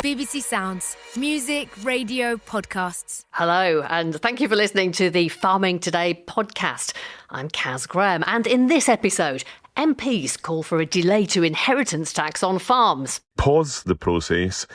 BBC Sounds. Music, radio, podcasts. Hello, and thank you for listening to the Farming Today podcast. I'm Kaz Graham, and in this episode, MPs call for a delay to inheritance tax on farms. Pause the process,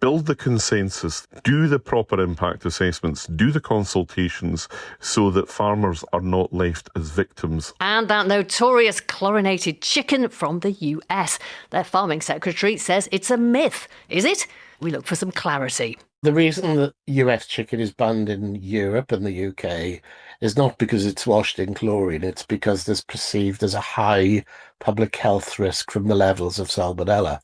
build the consensus, do the proper impact assessments, do the consultations so that farmers are not left as victims. And that notorious chlorinated chicken from the US. Their farming secretary says it's a myth. Is it? We look for some clarity. The reason that US chicken is banned in Europe and the UK is not because it's washed in chlorine, it's because there's perceived as a high public health risk from the levels of salmonella.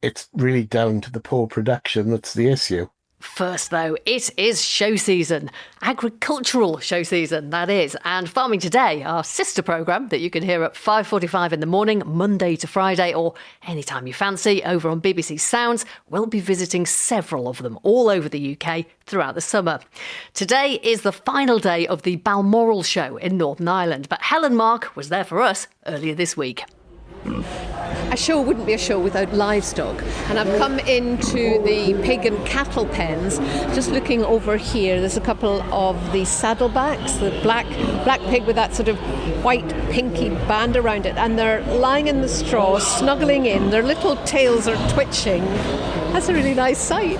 It's really down to the poor production that's the issue. First, though, it is show season. Agricultural show season, that is. And Farming Today, our sister programme that you can hear at 5:45 in the morning, Monday to Friday, or anytime you fancy, over on BBC Sounds. We'll be visiting several of them all over the UK throughout the summer. Today is the final day of the Balmoral Show in Northern Ireland, but Helen Mark was there for us earlier this week. A show wouldn't be a show without livestock, and I've come into the pig and cattle pens. Just looking over here, there's a couple of the saddlebacks, the black pig with that sort of white pinky band around it, and they're lying in the straw, snuggling in, their little tails are twitching. That's a really nice sight.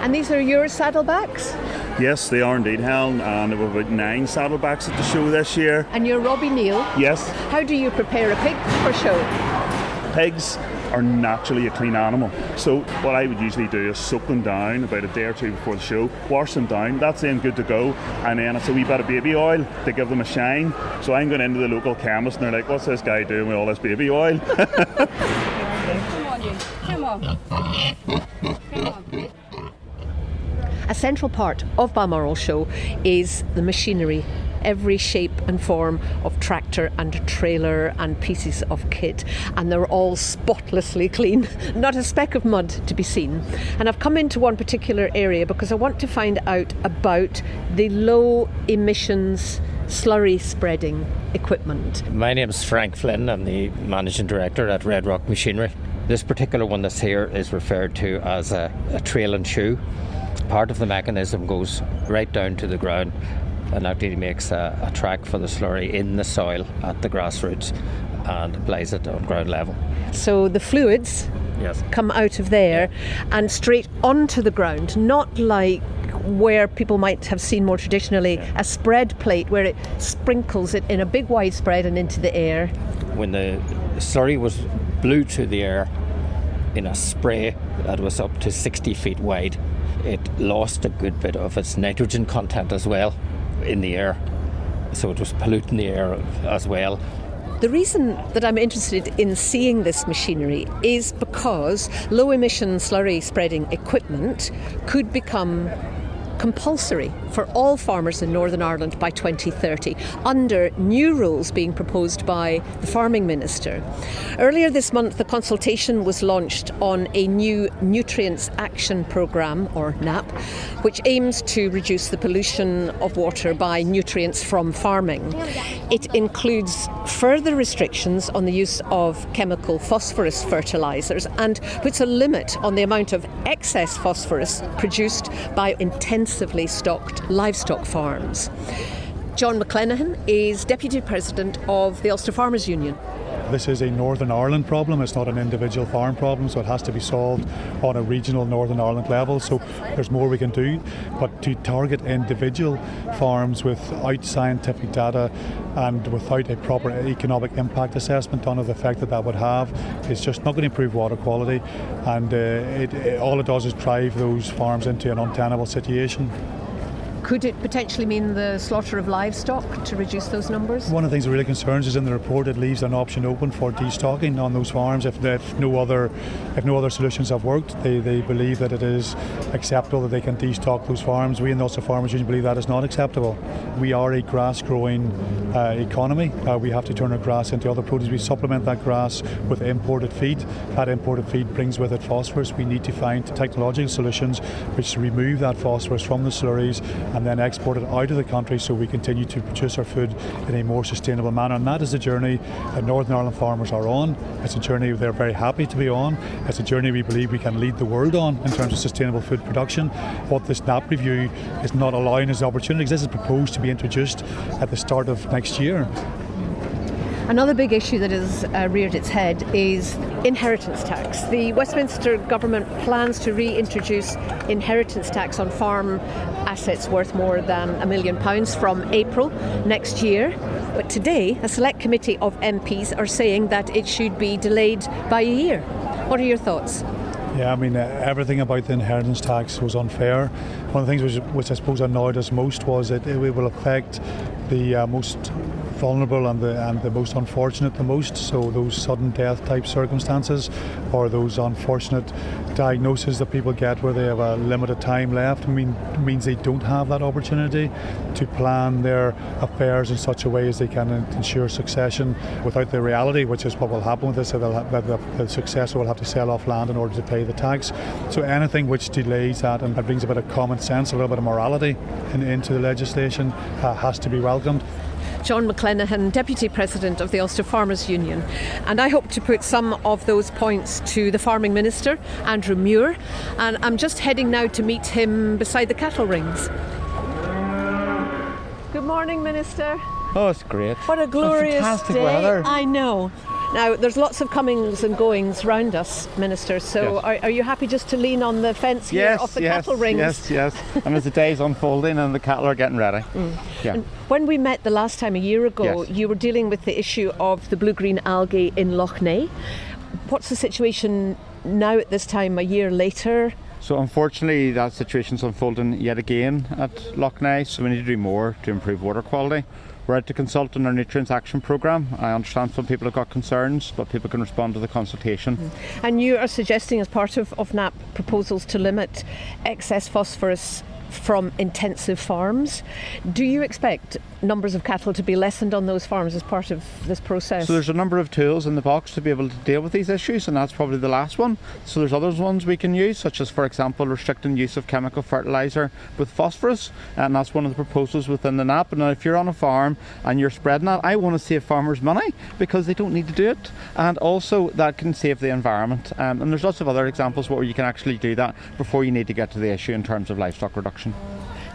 And these are your saddlebacks? Yes, they are indeed, Helen, and there were about 9 saddlebacks at the show this year. And you're Robbie Neal? Yes. How do you prepare a pig for show? Pigs are naturally a clean animal, so what I would usually do is soak them down about a day or two before the show, wash them down, that's then good to go, and then it's a wee bit of baby oil to give them a shine. So I'm going into the local chemist and they're like, what's this guy doing with all this baby oil? Come on. A central part of Balmoral Show is the machinery, every shape and form of tractor and trailer and pieces of kit, and they're all spotlessly clean, not a speck of mud to be seen. And I've come into one particular area because I want to find out about the low emissions slurry spreading equipment. My name's Frank Flynn. I'm the Managing Director at Red Rock Machinery. This particular one that's here is referred to as a trail and shoe. Part of the mechanism goes right down to the ground and actually makes a track for the slurry in the soil at the grassroots and applies it on ground level. So the fluids come out of there and straight onto the ground, not like where people might have seen more traditionally a spread plate where it sprinkles it in a big wide spread and into the air. When the slurry was blew to the air in a spray that was up to 60 feet wide, it lost a good bit of its nitrogen content as well in the air, so it was polluting the air as well. The reason that I'm interested in seeing this machinery is because low emission slurry spreading equipment could become compulsory for all farmers in Northern Ireland by 2030 under new rules being proposed by the Farming Minister. Earlier this month, the consultation was launched on a new Nutrients Action Programme, or NAP, which aims to reduce the pollution of water by nutrients from farming. It includes further restrictions on the use of chemical phosphorus fertilisers and puts a limit on the amount of excess phosphorus produced by intensively stocked livestock farms. John McLenaghan is Deputy President of the Ulster Farmers Union. This is a Northern Ireland problem, it's not an individual farm problem, so it has to be solved on a regional Northern Ireland level. So there's more we can do, but to target individual farms without scientific data and without a proper economic impact assessment on the effect that would have is just not going to improve water quality, and all it does is drive those farms into an untenable situation. Could it potentially mean the slaughter of livestock to reduce those numbers? One of the things that really concerns us in the report, it leaves an option open for destocking on those farms if no other solutions have worked. They believe that it is acceptable that they can destock those farms. We in the Ulster Farmers Union believe that is not acceptable. We are a grass-growing economy. We have to turn our grass into other produce. We supplement that grass with imported feed. That imported feed brings with it phosphorus. We need to find technological solutions which remove that phosphorus from the slurries and then export it out of the country so we continue to produce our food in a more sustainable manner. And that is the journey that Northern Ireland farmers are on. It's a journey they're very happy to be on. It's a journey we believe we can lead the world on in terms of sustainable food production. What this NAP review is not allowing us opportunities. This is proposed to be introduced at the start of next year. Another big issue that has reared its head is inheritance tax. The Westminster government plans to reintroduce inheritance tax on farm assets worth more than £1 million from April next year. But today, a select committee of MPs are saying that it should be delayed by a year. What are your thoughts? Yeah, I mean, everything about the inheritance tax was unfair. One of the things which I suppose annoyed us most was that it will affect the most vulnerable and the most unfortunate the most. So those sudden death type circumstances, or those unfortunate diagnoses that people get where they have a limited time left, means they don't have that opportunity to plan their affairs in such a way as they can ensure succession without the reality, which is what will happen with this, that the successor will have to sell off land in order to pay the tax. So anything which delays that and brings a bit of common sense, a little bit of morality into the legislation has to be welcomed. John McLenaghan, Deputy President of the Ulster Farmers Union. And I hope to put some of those points to the Farming Minister, Andrew Muir. And I'm just heading now to meet him beside the cattle rings. Good morning, Minister. Oh, it's great. What a glorious fantastic day. Weather. I know. Now, there's lots of comings and goings round us, Minister, so Yes. are you happy just to lean on the fence here of the cattle rings? Yes. And as the day's unfolding and the cattle are getting ready. Yeah. And when we met the last time a year ago, Yes. you were dealing with the issue of the blue-green algae in Lough Neagh. What's the situation now at this time, a year later? So unfortunately that situation's unfolding yet again at Lough Neagh, so we need to do more to improve water quality. We're out to consult on our Nutrients Action Programme. I understand some people have got concerns, but people can respond to the consultation. And you are suggesting, as part of NAP, proposals to limit excess phosphorus from intensive farms. Do you expect numbers of cattle to be lessened on those farms as part of this process? So there's a number of tools in the box to be able to deal with these issues, and that's probably the last one. So there's other ones we can use, such as, for example, restricting use of chemical fertiliser with phosphorus, and that's one of the proposals within the NAP. And if you're on a farm and you're spreading that, I want to save farmers money because they don't need to do it, and also that can save the environment. And there's lots of other examples where you can actually do that before you need to get to the issue in terms of livestock reduction.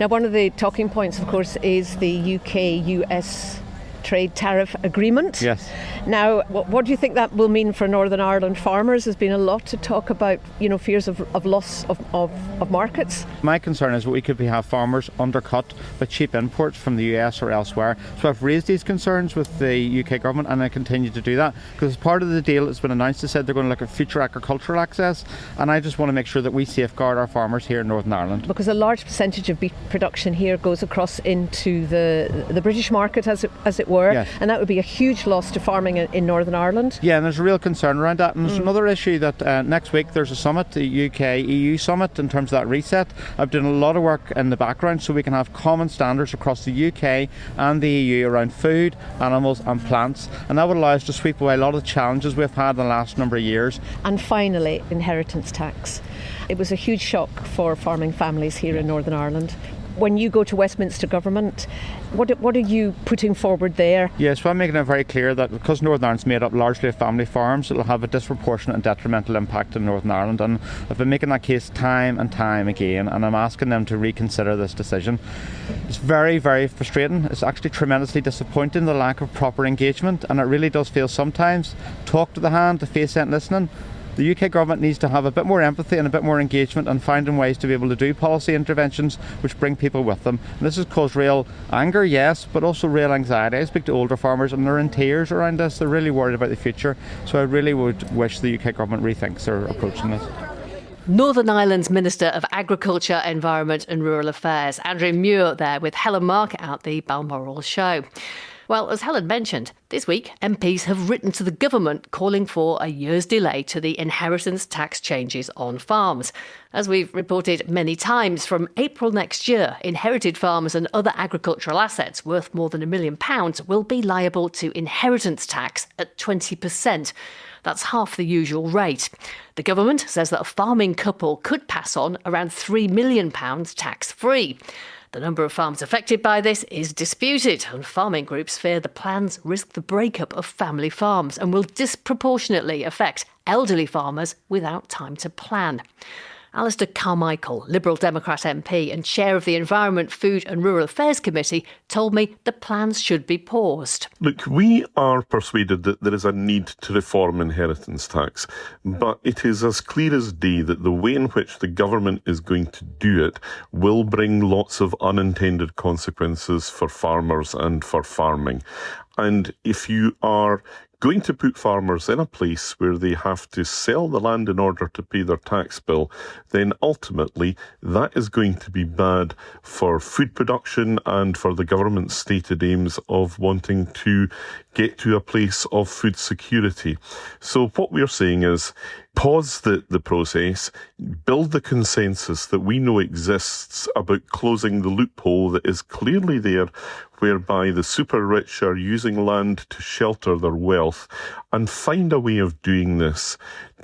Now, one of the talking points, of course, is the UK-US trade tariff agreement. Yes. Now, what do you think that will mean for Northern Ireland farmers? There's been a lot to talk about, fears of loss of markets. My concern is that we could have farmers undercut by cheap imports from the US or elsewhere. So I've raised these concerns with the UK government, and I continue to do that because as part of the deal that's been announced, they said they're going to look at future agricultural access, and I just want to make sure that we safeguard our farmers here in Northern Ireland. Because a large percentage of beef production here goes across into the British market, as it were, Yes. and that would be a huge loss to farming in Northern Ireland. Yeah, and there's a real concern around that. And there's another issue that next week there's a summit, the UK-EU summit, in terms of that reset. I've done a lot of work in the background so we can have common standards across the UK and the EU around food, animals and plants, and that would allow us to sweep away a lot of the challenges we've had in the last number of years. And finally, inheritance tax. It was a huge shock for farming families here in Northern Ireland. When you go to Westminster Government, what are you putting forward there? Yes, well, I'm making it very clear that because Northern Ireland's made up largely of family farms, it'll have a disproportionate and detrimental impact in Northern Ireland, and I've been making that case time and time again, and I'm asking them to reconsider this decision. It's very, very frustrating. It's actually tremendously disappointing, the lack of proper engagement, and it really does feel sometimes talk to the hand, the face ain't listening. The UK government needs to have a bit more empathy and a bit more engagement and finding ways to be able to do policy interventions which bring people with them. And this has caused real anger, yes, but also real anxiety. I speak to older farmers and they're in tears around this. They're really worried about the future. So I really would wish the UK government rethinks their approach in this. Northern Ireland's Minister of Agriculture, Environment and Rural Affairs, Andrew Muir, there with Helen Mark at the Balmoral Show. Well, as Helen mentioned, this week MPs have written to the government calling for a year's delay to the inheritance tax changes on farms. As we've reported many times, from April next year, inherited farms and other agricultural assets worth more than £1 million will be liable to inheritance tax at 20%. That's half the usual rate. The government says that a farming couple could pass on around £3 million tax-free. The number of farms affected by this is disputed, and farming groups fear the plans risk the breakup of family farms and will disproportionately affect elderly farmers without time to plan. Alistair Carmichael, Liberal Democrat MP and chair of the Environment, Food and Rural Affairs Committee, told me the plans should be paused. Look, we are persuaded that there is a need to reform inheritance tax, but it is as clear as day that the way in which the government is going to do it will bring lots of unintended consequences for farmers and for farming. And if you are going to put farmers in a place where they have to sell the land in order to pay their tax bill, then ultimately that is going to be bad for food production and for the government's stated aims of wanting to get to a place of food security. So what we're saying is pause the process, build the consensus that we know exists about closing the loophole that is clearly there, whereby the super rich are using land to shelter their wealth, and find a way of doing this.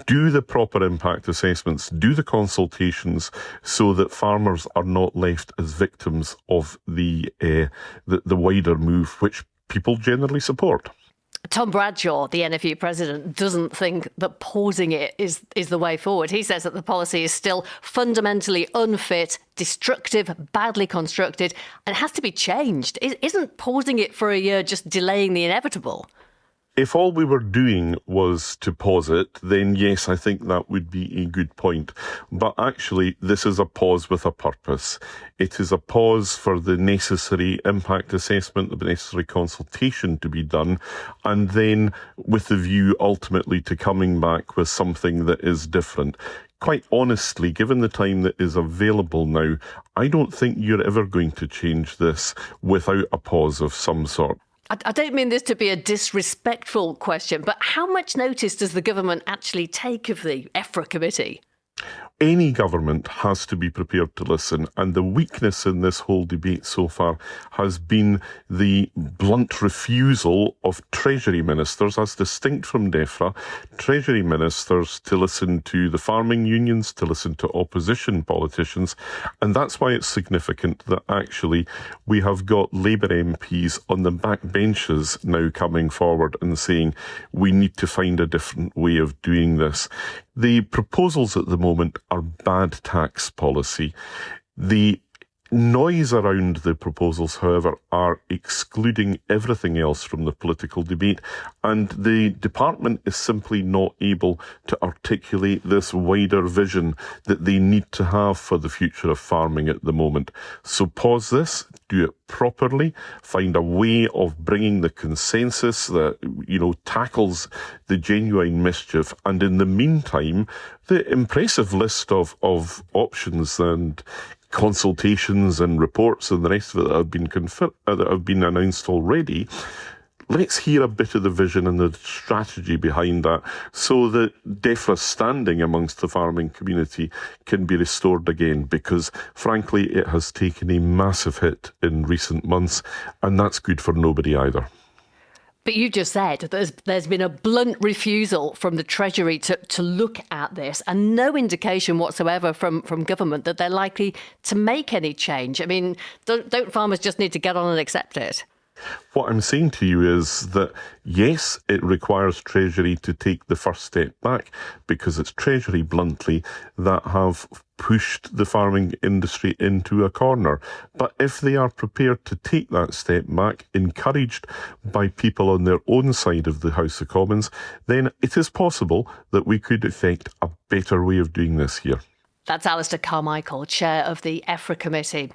Do the proper impact assessments, do the consultations, so that farmers are not left as victims of the wider move, which people generally support. Tom Bradshaw, the NFU president, doesn't think that pausing it is the way forward. He says that the policy is still fundamentally unfit, destructive, badly constructed, and has to be changed. Isn't pausing it for a year just delaying the inevitable? If all we were doing was to pause it, then yes, I think that would be a good point. But actually, this is a pause with a purpose. It is a pause for the necessary impact assessment, the necessary consultation to be done, and then with the view ultimately to coming back with something that is different. Quite honestly, given the time that is available now, I don't think you're ever going to change this without a pause of some sort. I don't mean this to be a disrespectful question, but how much notice does the government actually take of the EFRA committee? Any government has to be prepared to listen, and the weakness in this whole debate so far has been the blunt refusal of Treasury ministers, as distinct from DEFRA, Treasury ministers to listen to the farming unions, to listen to opposition politicians, and that's why it's significant that actually we have got Labour MPs on the back benches now coming forward and saying we need to find a different way of doing this. The proposals at the moment are bad tax policy. The noise around the proposals, however, are excluding everything else from the political debate, and the department is simply not able to articulate this wider vision that they need to have for the future of farming at the moment. So pause this, do it properly, find a way of bringing the consensus that, tackles the genuine mischief, and in the meantime, the impressive list of options and consultations and reports and the rest of it that have been announced already. Let's hear a bit of the vision and the strategy behind that, so that DEFRA's standing amongst the farming community can be restored again, because frankly it has taken a massive hit in recent months, and that's good for nobody either. But you just said there's been a blunt refusal from the Treasury to look at this, and no indication whatsoever from government that they're likely to make any change. I mean, don't farmers just need to get on and accept it? What I'm saying to you is that, yes, it requires Treasury to take the first step back, because it's Treasury, bluntly, that have pushed the farming industry into a corner. But if they are prepared to take that step back, encouraged by people on their own side of the House of Commons, then it is possible that we could effect a better way of doing this here. That's Alistair Carmichael, chair of the EFRA committee.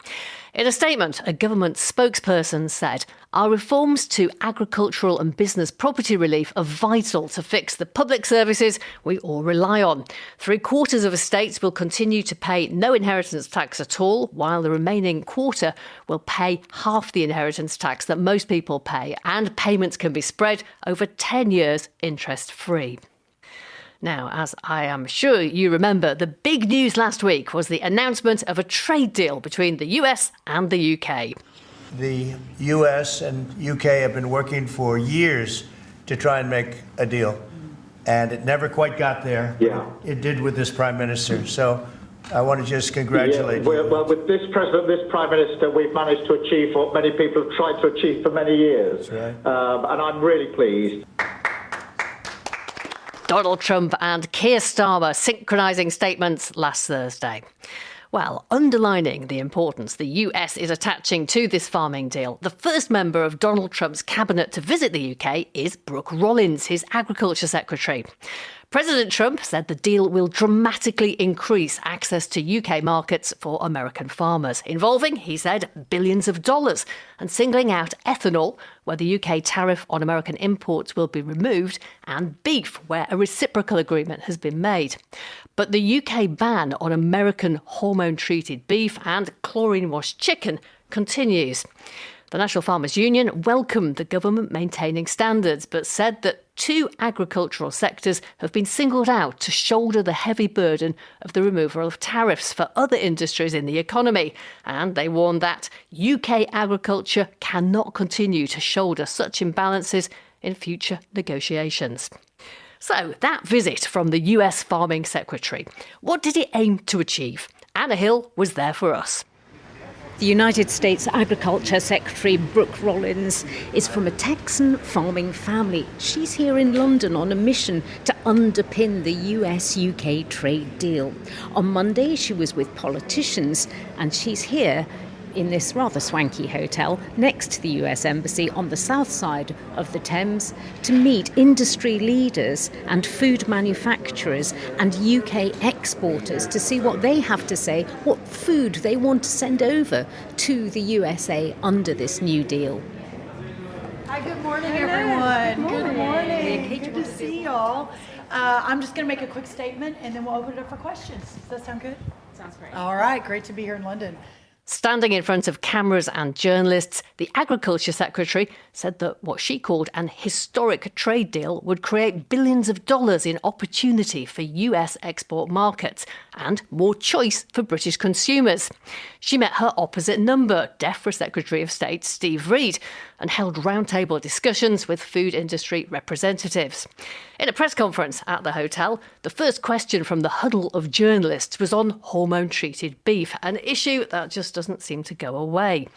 In a statement, a government spokesperson said, "Our reforms to agricultural and business property relief are vital to fix the public services we all rely on. 3/4 of estates will continue to pay no inheritance tax at all, while the remaining quarter will pay half the inheritance tax that most people pay, and payments can be spread over 10 years interest-free." Now, as I am sure you remember, the big news last week was the announcement of a trade deal between the US and the UK. The US and UK have been working for years to try and make a deal, and it never quite got there. Yeah. It did with this Prime Minister. So I want to just congratulate you. Well, with this president, this prime minister, we've managed to achieve what many people have tried to achieve for many years. That's right. And I'm really pleased. Donald Trump and Keir Starmer synchronising statements last Thursday. Well, underlining the importance the US is attaching to this farming deal, the first member of Donald Trump's cabinet to visit the UK is Brooke Rollins, his agriculture secretary. President Trump said the deal will dramatically increase access to UK markets for American farmers, involving, he said, billions of dollars, and singling out ethanol, where the UK tariff on American imports will be removed, and beef, where a reciprocal agreement has been made. But the UK ban on American hormone-treated beef and chlorine-washed chicken continues. The National Farmers Union welcomed the government maintaining standards, but said that 2 agricultural sectors have been singled out to shoulder the heavy burden of the removal of tariffs for other industries in the economy. And they warned that UK agriculture cannot continue to shoulder such imbalances in future negotiations. So, that visit from the US Farming Secretary, what did it aim to achieve? Anna Hill was there for us. The United States Agriculture Secretary Brooke Rollins is from a Texan farming family. She's here in London on a mission to underpin the US-UK trade deal. On Monday, she was with politicians, and she's here in this rather swanky hotel next to the US Embassy on the south side of the Thames to meet industry leaders and food manufacturers and UK exporters to see what they have to say, what food they want to send over to the USA under this new deal. Hi, good morning, everyone. Good morning. Good to see you all. I'm just going to make a quick statement and then we'll open it up for questions. Does that sound good? Sounds great. All right, great to be here in London. Standing in front of cameras and journalists, the Agriculture Secretary said that what she called an historic trade deal would create billions of dollars in opportunity for US export markets and more choice for British consumers. She met her opposite number, DEFRA Secretary of State Steve Reed, and held roundtable discussions with food industry representatives. In a press conference at the hotel, the first question from the huddle of journalists was on hormone-treated beef, an issue that just doesn't seem to go away.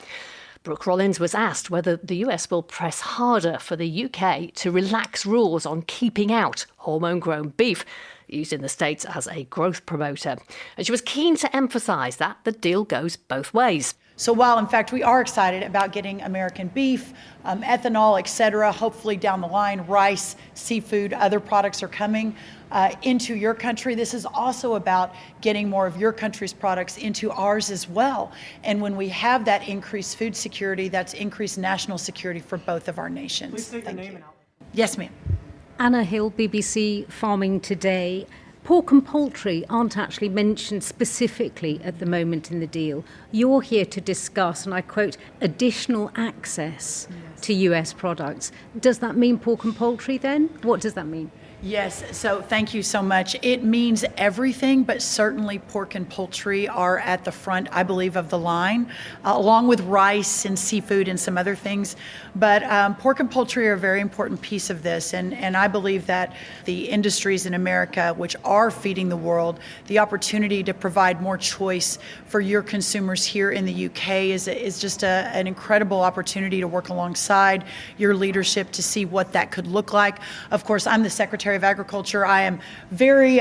Brooke Rollins was asked whether the US will press harder for the UK to relax rules on keeping out hormone-grown beef, used in the States as a growth promoter. And she was keen to emphasise that the deal goes both ways. So while, in fact, we are excited about getting American beef, ethanol, etc., hopefully down the line, rice, seafood, other products are coming into your country, this is also about getting more of your country's products into ours as well. And when we have that increased food security, that's increased national security for both of our nations. Please take your name and out. Yes, ma'am. Anna Hill, BBC Farming Today. Pork and poultry aren't actually mentioned specifically at the moment in the deal. You're here to discuss, and I quote, additional access to US products. Does that mean pork and poultry then? What does that mean? Yes, so thank you so much. It means everything, but certainly pork and poultry are at the front, I believe, of the line, along with rice and seafood and some other things. But pork and poultry are a very important piece of this, and I believe that the industries in America, which are feeding the world, the opportunity to provide more choice for your consumers here in the UK is just an incredible opportunity to work alongside your leadership to see what that could look like. Of course, I'm the Secretary of Agriculture. I am very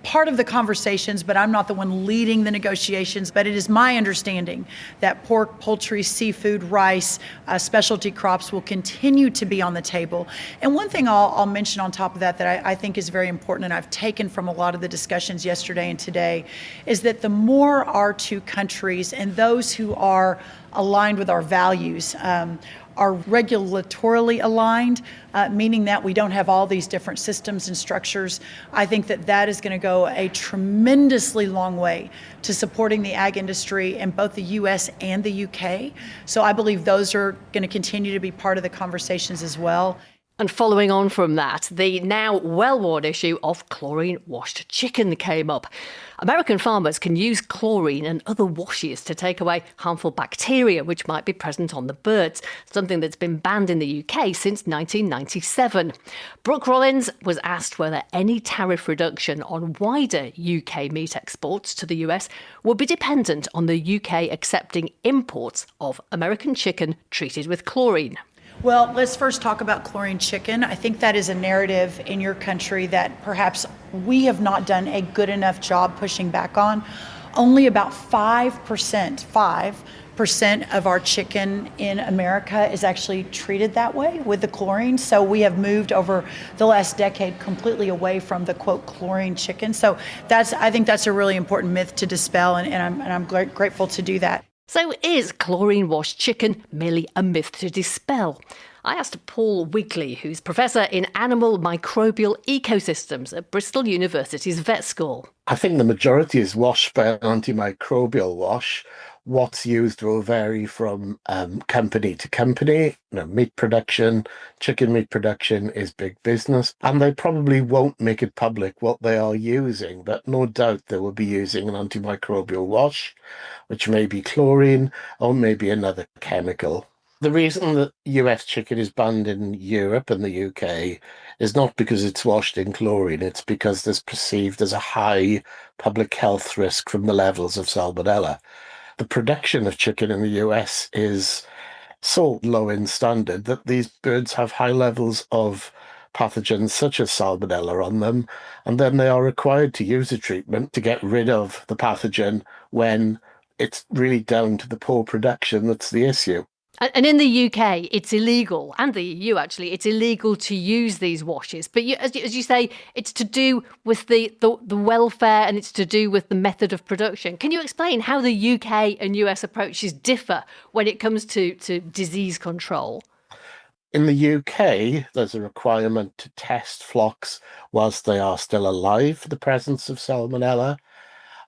part of the conversations, but I'm not the one leading the negotiations. But it is my understanding that pork, poultry, seafood, rice, specialty crops will continue to be on the table. And one thing I'll mention on top of that I think is very important, and I've taken from a lot of the discussions yesterday and today, is that the more our two countries and those who are aligned with our values are regulatorily aligned, meaning that we don't have all these different systems and structures. I think that is going to go a tremendously long way to supporting the ag industry in both the US and the UK. So I believe those are going to continue to be part of the conversations as well. And following on from that, the now well-worn issue of chlorine-washed chicken came up. American farmers can use chlorine and other washes to take away harmful bacteria which might be present on the birds, something that's been banned in the UK since 1997. Brooke Rollins was asked whether any tariff reduction on wider UK meat exports to the US would be dependent on the UK accepting imports of American chicken treated with chlorine. Well, let's first talk about chlorine chicken. I think that is a narrative in your country that perhaps we have not done a good enough job pushing back on. Only about 5% of our chicken in America is actually treated that way with the chlorine. So we have moved over the last decade completely away from the quote chlorine chicken. So I think that's a really important myth to dispel, and I'm grateful to do that. So is chlorine-washed chicken merely a myth to dispel? I asked Paul Wigley, who's Professor in Animal Microbial Ecosystems at Bristol University's Vet School. I think the majority is washed by an antimicrobial wash. What's used will vary from company to company. Meat production, chicken meat production is big business, and they probably won't make it public what they are using, but no doubt they will be using an antimicrobial wash, which may be chlorine or maybe another chemical. The reason that US chicken is banned in Europe and the UK is not because it's washed in chlorine, it's because it's perceived as a high public health risk from the levels of salmonella. The production of chicken in the US is so low in standard that these birds have high levels of pathogens such as salmonella on them, and then they are required to use a treatment to get rid of the pathogen when it's really down to the poor production that's the issue. And in the UK, it's illegal, and the EU actually, it's illegal to use these washes. But as you say, it's to do with the welfare, and it's to do with the method of production. Can you explain how the UK and US approaches differ when it comes to disease control? In the UK, there's a requirement to test flocks whilst they are still alive for the presence of salmonella,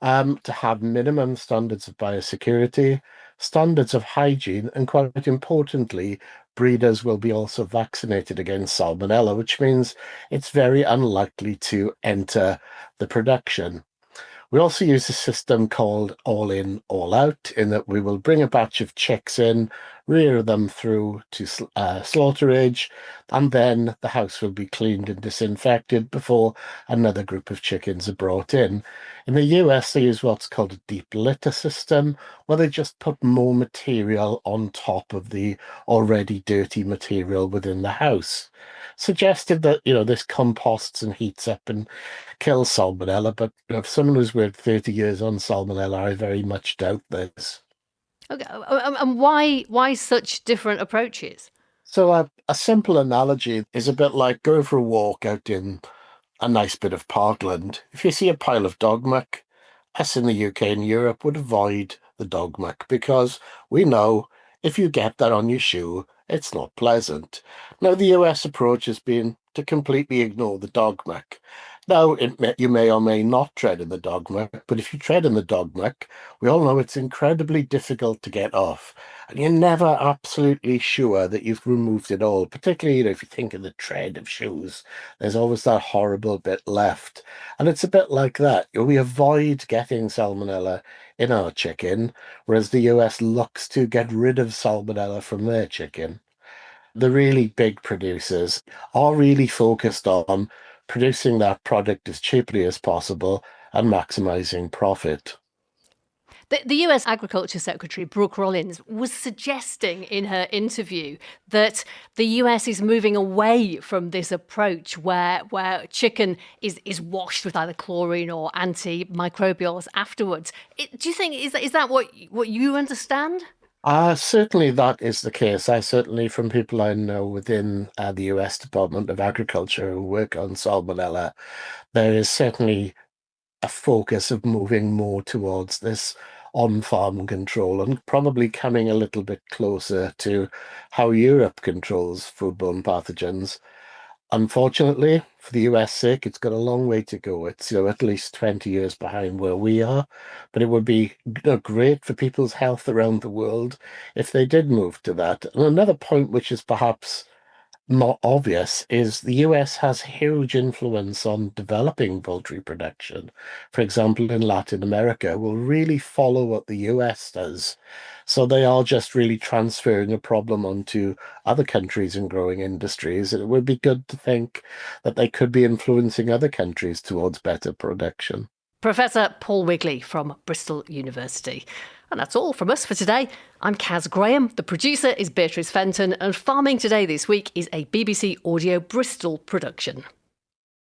to have minimum standards of biosecurity, standards of hygiene, and quite importantly, breeders will be also vaccinated against salmonella, which means it's very unlikely to enter the production. We also use a system called all-in, all-out, in that we will bring a batch of chicks in, rear them through to slaughterage, and then the house will be cleaned and disinfected before another group of chickens are brought in. In the US, they use what's called a deep litter system, where they just put more material on top of the already dirty material within the house. Suggested that, this composts and heats up and kills salmonella, but if someone who's worked 30 years on salmonella, I very much doubt this. Okay, and why such different approaches? So a simple analogy is a bit like going for a walk out in a nice bit of parkland. If you see a pile of dog muck, us in the UK and Europe would avoid the dog muck because we know if you get that on your shoe, it's not pleasant. Now, the US approach has been to completely ignore the dog muck. Now, you may or may not tread in the dog muck, but if you tread in the dog muck, we all know it's incredibly difficult to get off. And you're never absolutely sure that you've removed it all, particularly if you think of the tread of shoes. There's always that horrible bit left. And it's a bit like that. We avoid getting salmonella in our chicken, whereas the US looks to get rid of salmonella from their chicken. The really big producers are really focused on producing that product as cheaply as possible and maximizing profit. The US Agriculture Secretary, Brooke Rollins, was suggesting in her interview that the US is moving away from this approach where chicken is washed with either chlorine or antimicrobials afterwards. Do you think, is that what you understand? Certainly that is the case. Certainly from people I know within the US Department of Agriculture who work on salmonella, there is certainly a focus of moving more towards this on-farm control and probably coming a little bit closer to how Europe controls foodborne pathogens. Unfortunately, for the US sake, it's got a long way to go. It's at least 20 years behind where we are, but it would be great for people's health around the world if they did move to that. And another point which is perhaps not obvious is the US has huge influence on developing poultry production. For example, in Latin America, will really follow what the US does. So they are just really transferring a problem onto other countries and growing industries. It would be good to think that they could be influencing other countries towards better production. Professor Paul Wigley from Bristol University. And that's all from us for today. I'm Kaz Graham. The producer is Beatrice Fenton. And Farming Today this week is a BBC Audio Bristol production.